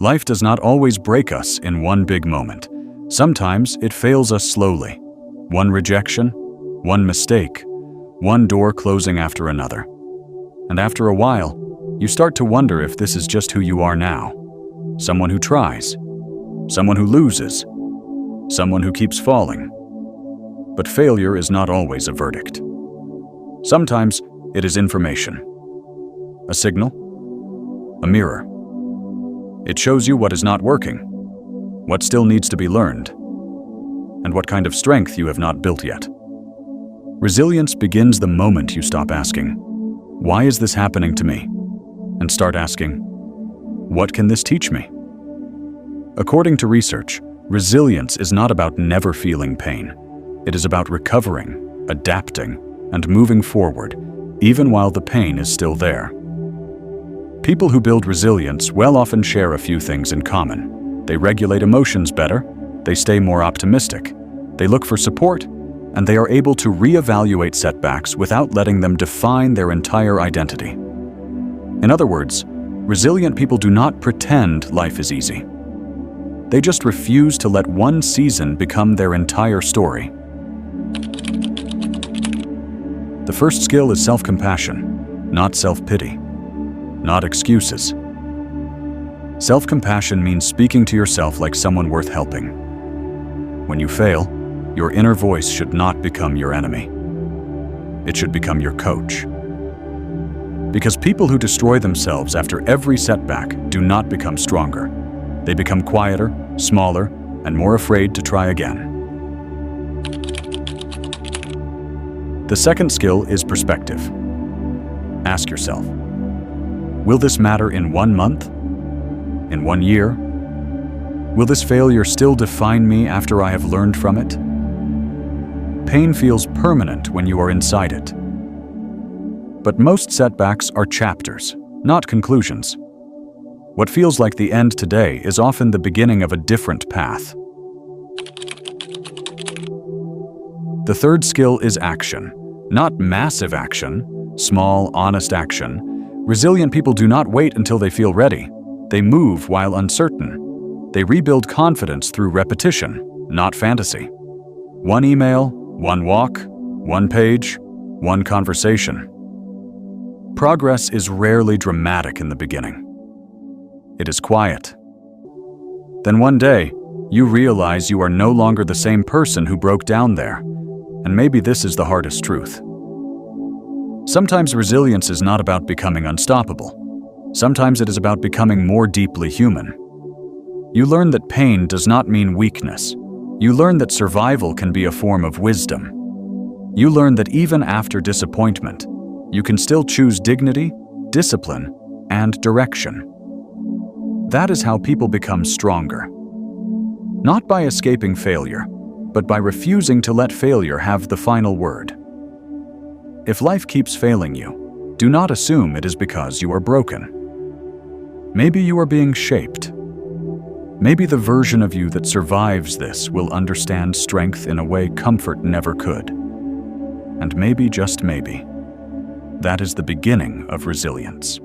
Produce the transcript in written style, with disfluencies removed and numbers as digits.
Life does not always break us in one big moment. Sometimes it fails us slowly. One rejection, one mistake, one door closing after another. And after a while, you start to wonder if this is just who you are now. Someone who tries, someone who loses, someone who keeps falling. But failure is not always a verdict. Sometimes it is information. A signal, a mirror. It shows you what is not working, what still needs to be learned, and what kind of strength you have not built yet. Resilience begins the moment you stop asking, "Why is this happening to me?" and start asking, "What can this teach me?" According to research, resilience is not about never feeling pain. It is about recovering, adapting, and moving forward, even while the pain is still there. People who build resilience often share a few things in common. They regulate emotions better, they stay more optimistic, they look for support, and they are able to reevaluate setbacks without letting them define their entire identity. In other words, resilient people do not pretend life is easy. They just refuse to let one season become their entire story. The first skill is self-compassion, not self-pity. Not excuses. Self-compassion means speaking to yourself like someone worth helping. When you fail, your inner voice should not become your enemy. It should become your coach. Because people who destroy themselves after every setback do not become stronger. They become quieter, smaller, and more afraid to try again. The second skill is perspective. Ask yourself, will this matter in 1 month? In 1 year? Will this failure still define me after I have learned from it? Pain feels permanent when you are inside it. But most setbacks are chapters, not conclusions. What feels like the end today is often the beginning of a different path. The third skill is action. Not massive action, small, honest action. Resilient people do not wait until they feel ready. They move while uncertain. They rebuild confidence through repetition, not fantasy. One email, one walk, one page, one conversation. Progress is rarely dramatic in the beginning. It is quiet. Then one day, you realize you are no longer the same person who broke down there. And maybe this is the hardest truth. Sometimes resilience is not about becoming unstoppable. Sometimes it is about becoming more deeply human. You learn that pain does not mean weakness. You learn that survival can be a form of wisdom. You learn that even after disappointment, you can still choose dignity, discipline, and direction. That is how people become stronger. Not by escaping failure, but by refusing to let failure have the final word. If life keeps failing you, do not assume it is because you are broken. Maybe you are being shaped. Maybe the version of you that survives this will understand strength in a way comfort never could. And maybe, just maybe, that is the beginning of resilience.